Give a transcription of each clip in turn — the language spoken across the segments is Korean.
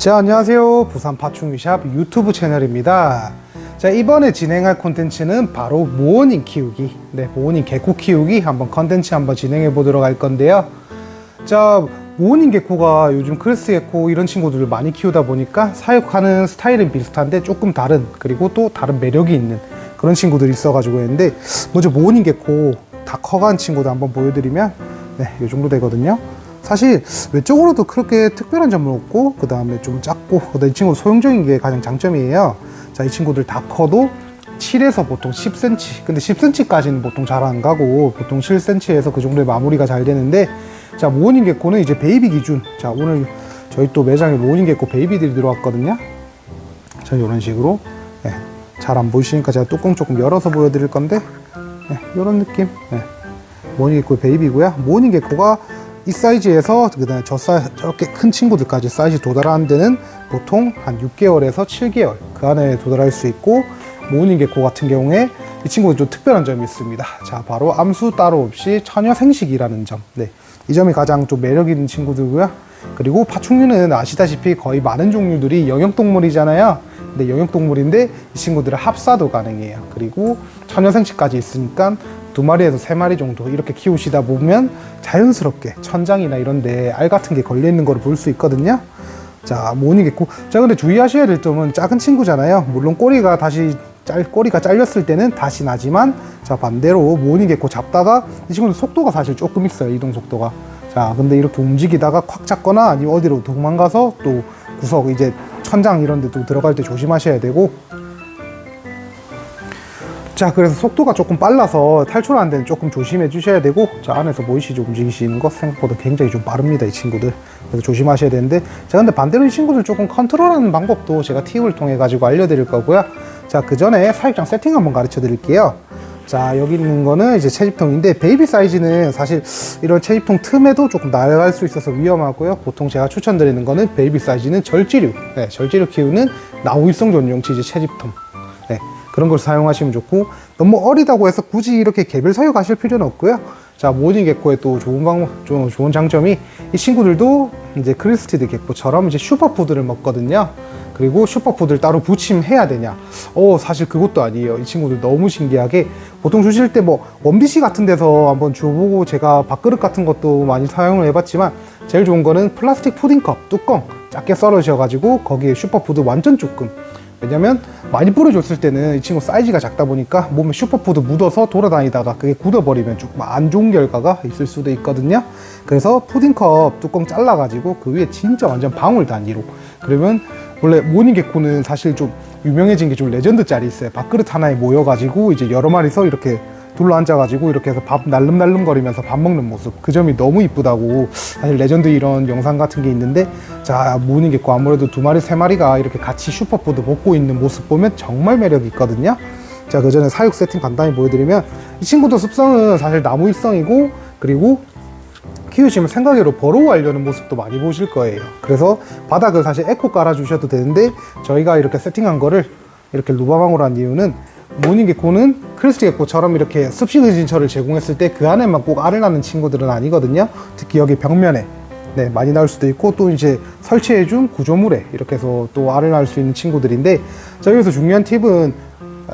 자, 안녕하세요. 부산 파충류샵 유튜브 채널입니다. 자, 이번에 진행할 콘텐츠는 바로 모어닝 키우기, 모어닝 개코 키우기 한번 컨텐츠 한번 진행해 보도록 할 건데요. 자, 모어닝 개코가 요즘 크레스 개코 이런 친구들을 많이 키우다 보니까 사육하는 스타일은 비슷한데 조금 다른, 그리고 또 다른 매력이 있는 그런 친구들이 있어가지고 했는데, 먼저 모어닝 개코 다 커간 친구들 한번 보여드리면 이 정도 되거든요. 사실 외적으로도 그렇게 특별한 점은 없고, 그 다음에 좀 작고, 이 친구 소형적인 게 가장 장점이에요. 자, 이 친구들 다 커도 7에서 보통 10cm, 근데 10cm까지는 보통 잘 안 가고 보통 7cm에서 그 정도의 마무리가 잘 되는데, 자, 모어닝 개코는 이제 베이비 기준. 자, 오늘 저희 또 매장에 모어닝 개코 베이비들이 들어왔거든요. 자, 이런 식으로 잘 안 보이시니까 제가 뚜껑 조금 열어서 보여드릴 건데, 이런 느낌. 모어닝 개코 베이비고요. 모어닝 개코가 이 사이즈에서 그다음에 저렇게 큰 친구들까지 사이즈 도달하는 데는 보통 한 6개월에서 7개월 그 안에 도달할 수 있고, 모어닝 개코 같은 경우에 이 친구는 좀 특별한 점이 있습니다. 자, 바로 암수 따로 없이 처녀 생식이라는 점. 이 점이 가장 좀 매력 있는 친구들고요. 그리고 파충류는 아시다시피 거의 많은 종류들이 영역동물이잖아요. 근데 영역동물인데 이 친구들은 합사도 가능해요. 그리고 처녀 생식까지 있으니까 2마리에서 3마리 정도 이렇게 키우시다 보면 자연스럽게 천장이나 이런 데 알 같은 게 걸려 있는 걸 볼 수 있거든요. 자, 모어닝 개코. 자, 근데 주의하셔야 될 점은 작은 친구잖아요. 물론 꼬리가 잘렸을 때는 다시 나지만, 자, 반대로 모어닝 개코 잡다가 이 친구는 속도가 사실 조금 있어요. 이동 속도가. 자, 근데 이렇게 움직이다가 콱 잡거나 아니면 어디로 도망가서 또 구석 이제 천장 이런 데도 들어갈 때 조심하셔야 되고, 자, 그래서 속도가 조금 빨라서 탈출하는 데는 조금 조심해 주셔야 되고, 자, 안에서 보이시죠? 움직이시는 거 생각보다 굉장히 좀 빠릅니다, 이 친구들. 그래서 조심하셔야 되는데, 자, 근데 반대로 이 친구들 조금 컨트롤하는 방법도 제가 팁을 통해 가지고 알려드릴 거고요. 자, 그 전에 사육장 세팅 한번 가르쳐 드릴게요. 자, 여기 있는 거는 이제 채집통인데, 베이비 사이즈는 사실 이런 채집통 틈에도 조금 날아갈 수 있어서 위험하고요. 보통 제가 추천드리는 거는 베이비 사이즈는 절지류, 절지류 키우는 나우일성 전용치 이제 채집통. 그런 걸 사용하시면 좋고, 너무 어리다고 해서 굳이 이렇게 개별 사육하실 필요는 없고요. 자, 모어닝 개코의 또 좋은 장점이, 이 친구들도 이제 크리스티드 개코처럼 이제 슈퍼푸드를 먹거든요. 그리고 슈퍼푸드를 따로 부침해야 되냐? 사실 그것도 아니에요. 이 친구들 너무 신기하게, 보통 주실 때 뭐 원비시 같은 데서 한번 줘보고, 제가 밥그릇 같은 것도 많이 사용을 해봤지만, 제일 좋은 거는 플라스틱 푸딩컵 뚜껑 작게 썰으셔가지고 거기에 슈퍼푸드 완전 조금. 왜냐면 많이 뿌려줬을 때는 이 친구 사이즈가 작다 보니까 몸에 슈퍼푸드 묻어서 돌아다니다가 그게 굳어버리면 조금 안 좋은 결과가 있을 수도 있거든요. 그래서 푸딩컵 뚜껑 잘라가지고 그 위에 진짜 완전 방울 단위로, 그러면 원래 모어닝 개코는 사실 좀 유명해진 게 좀 레전드 짤이 있어요. 밥그릇 하나에 모여가지고 이제 여러 마리서 이렇게 둘러 앉아가지고 이렇게 해서 밥 날름날름 거리면서 밥 먹는 모습, 그 점이 너무 이쁘다고 사실 레전드 이런 영상 같은 게 있는데, 자, 모어닝 개코 아무래도 2마리 3마리가 이렇게 같이 슈퍼푸드 먹고 있는 모습 보면 정말 매력이 있거든요. 자, 그 전에 사육 세팅 간단히 보여드리면, 이 친구도 습성은 사실 나무일성이고, 그리고 키우시면 생각외로 버로우하려는 모습도 많이 보실 거예요. 그래서 바닥을 사실 에코 깔아 주셔도 되는데, 저희가 이렇게 세팅한 거를 이렇게 루바망으로 한 이유는, 모어닝 개코는 크리스티 개코처럼 이렇게 습식의진처를 제공했을 때 그 안에만 꼭 알을 낳는 친구들은 아니거든요. 특히 여기 벽면에 많이 나올 수도 있고, 또 이제 설치해준 구조물에 이렇게 해서 또 알을 낳을 수 있는 친구들인데, 자, 여기서 중요한 팁은,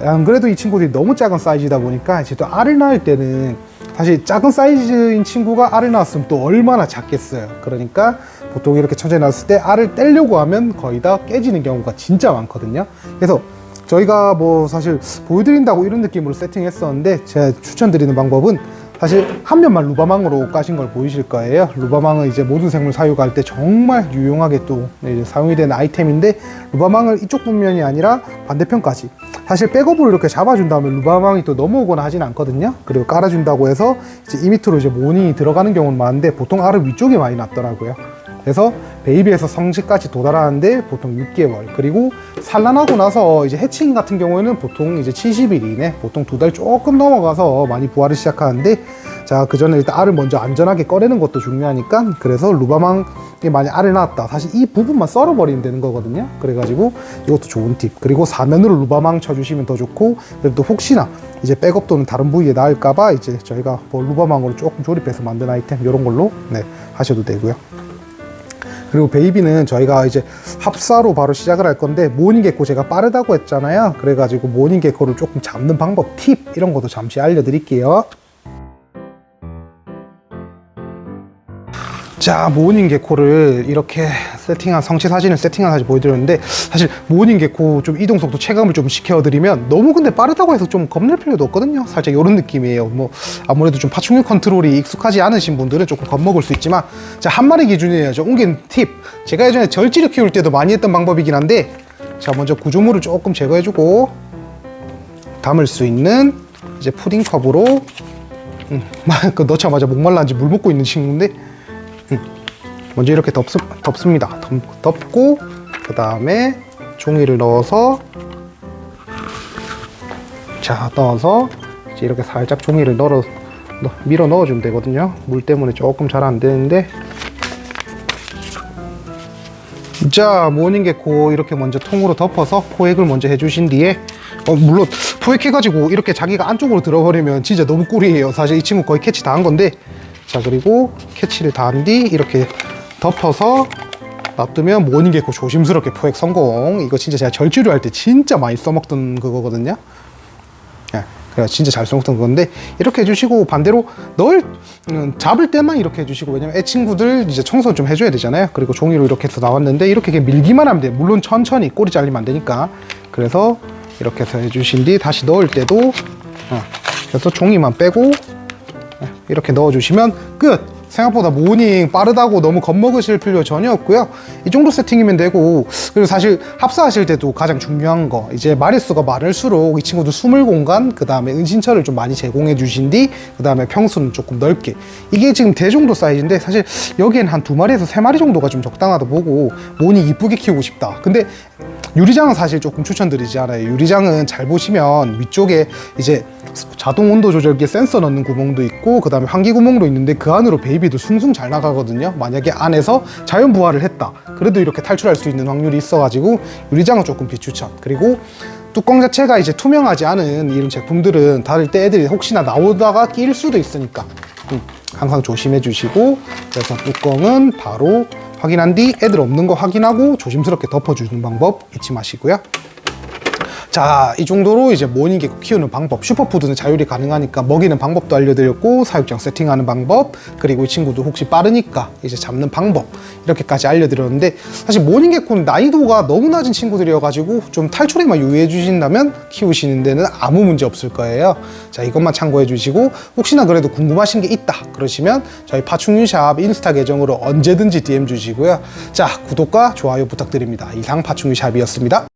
안 그래도 이 친구들이 너무 작은 사이즈다 보니까 이제 또 알을 낳을 때는, 사실 작은 사이즈인 친구가 알을 낳았으면 또 얼마나 작겠어요. 그러니까 보통 이렇게 처제 낳았을 때 알을 떼려고 하면 거의 다 깨지는 경우가 진짜 많거든요. 그래서 저희가 뭐 사실 보여드린다고 이런 느낌으로 세팅했었는데, 제가 추천드리는 방법은, 사실 한 면만 루바망으로 까신 걸 보이실 거예요. 루바망은 이제 모든 생물 사육할 때 정말 유용하게 또 이제 사용이 되는 아이템인데, 루바망을 이쪽 분면이 아니라 반대편까지, 사실 백업으로 이렇게 잡아준 다음에 루바망이 또 넘어오거나 하진 않거든요. 그리고 깔아준다고 해서 이제 이 밑으로 이제 모닝이 들어가는 경우는 많은데, 보통 알은 위쪽에 많이 났더라고요. 그래서 베이비에서 성식까지 도달하는데 보통 6개월, 그리고 산란하고 나서 이제 해칭 같은 경우에는 보통 이제 70일 이내, 보통 2달 조금 넘어가서 많이 부화를 시작하는데, 자, 그 전에 일단 알을 먼저 안전하게 꺼내는 것도 중요하니까, 그래서 루바망이 만약 알을 낳았다, 사실 이 부분만 썰어버리면 되는 거거든요. 그래가지고 이것도 좋은 팁. 그리고 사면으로 루바망 쳐주시면 더 좋고, 그리고 또 혹시나 이제 백업 또는 다른 부위에 나을까봐 이제 저희가 뭐 루바망으로 조금 조립해서 만든 아이템, 이런 걸로 하셔도 되고요. 그리고 베이비는 저희가 이제 합사로 바로 시작을 할 건데, 모닝 개코 제가 빠르다고 했잖아요. 그래가지고 모닝 개코를 조금 잡는 방법, 팁 이런 것도 잠시 알려드릴게요. 자, 모닝 개코를 이렇게 세팅한, 성체 사진을 세팅한 사진 보여드렸는데, 사실 모닝 개코 좀 이동 속도 체감을 좀 시켜드리면, 너무 근데 빠르다고 해서 좀 겁낼 필요도 없거든요. 살짝 이런 느낌이에요. 뭐 아무래도 좀 파충류 컨트롤이 익숙하지 않으신 분들은 조금 겁먹을 수 있지만, 자, 한 마리 기준이에요. 저 옮긴 팁, 제가 예전에 절지를 키울 때도 많이 했던 방법이긴 한데, 자, 먼저 구조물을 조금 제거해주고 담을 수 있는 이제 푸딩컵으로 넣자마자 목말라는지 물 먹고 있는 친구인데, 먼저 이렇게 덮습니다. 덮고 그 다음에 종이를 넣어서, 자, 넣어서 이제 이렇게 살짝 종이를 밀어 넣어주면 되거든요. 물 때문에 조금 잘 안 되는데, 자, 모닝 개코 이렇게 먼저 통으로 덮어서 포획을 먼저 해주신 뒤에, 물론 포획해가지고 이렇게 자기가 안쪽으로 들어버리면 진짜 너무 꿀이에요. 사실 이 친구 거의 캐치 다 한 건데, 자, 그리고 캐치를 다 한 뒤 이렇게 덮어서 놔두면 모닝 개코 조심스럽게 포획 성공. 이거 진짜 제가 절지류 할 때 진짜 많이 써먹던 그거거든요. 예, 그래서 진짜 잘 써먹던 건데, 이렇게 해주시고, 반대로 잡을 때만 이렇게 해주시고, 왜냐면 애 친구들 이제 청소 좀 해줘야 되잖아요. 그리고 종이로 이렇게 해서 나왔는데, 이렇게 밀기만 하면 돼요. 물론 천천히, 꼬리 잘리면 안 되니까. 그래서 이렇게 해서 해주신 뒤 다시 넣을 때도 그래서 종이만 빼고 이렇게 넣어주시면 끝! 생각보다 모닝 빠르다고 너무 겁먹으실 필요 전혀 없고요. 이 정도 세팅이면 되고, 그리고 사실 합사하실 때도 가장 중요한 거, 이제 마리수가 많을수록 이 친구도 숨을 공간, 그 다음에 은신처를 좀 많이 제공해 주신 뒤, 그 다음에 평수는 조금 넓게. 이게 지금 대정도 사이즈인데, 사실 여기엔 한 2마리에서 3마리 정도가 좀 적당하다 보고, 모닝 이쁘게 키우고 싶다. 근데 유리장은 사실 조금 추천드리지 않아요. 유리장은 잘 보시면 위쪽에 이제 자동 온도 조절기 센서 넣는 구멍도 있고, 그 다음에 환기 구멍도 있는데, 그 안으로 베이비도 숭숭 잘 나가거든요. 만약에 안에서 자연 부화를 했다, 그래도 이렇게 탈출할 수 있는 확률이 있어가지고 유리장은 조금 비추천. 그리고 뚜껑 자체가 이제 투명하지 않은 이런 제품들은 닫을 때 애들이 혹시나 나오다가 낄 수도 있으니까 항상 조심해 주시고, 그래서 뚜껑은 바로 확인한 뒤 애들 없는 거 확인하고 조심스럽게 덮어주는 방법 잊지 마시고요. 자, 이 정도로 이제 모닝 개코 키우는 방법, 슈퍼푸드는 자율이 가능하니까 먹이는 방법도 알려드렸고, 사육장 세팅하는 방법, 그리고 이 친구도 혹시 빠르니까 이제 잡는 방법, 이렇게까지 알려드렸는데, 사실 모닝 개코는 난이도가 너무 낮은 친구들이어가지고 좀 탈출에만 유의해 주신다면 키우시는 데는 아무 문제 없을 거예요. 자, 이것만 참고해 주시고, 혹시나 그래도 궁금하신 게 있다 그러시면 저희 파충류샵 인스타 계정으로 언제든지 DM 주시고요. 자, 구독과 좋아요 부탁드립니다. 이상 파충류샵이었습니다.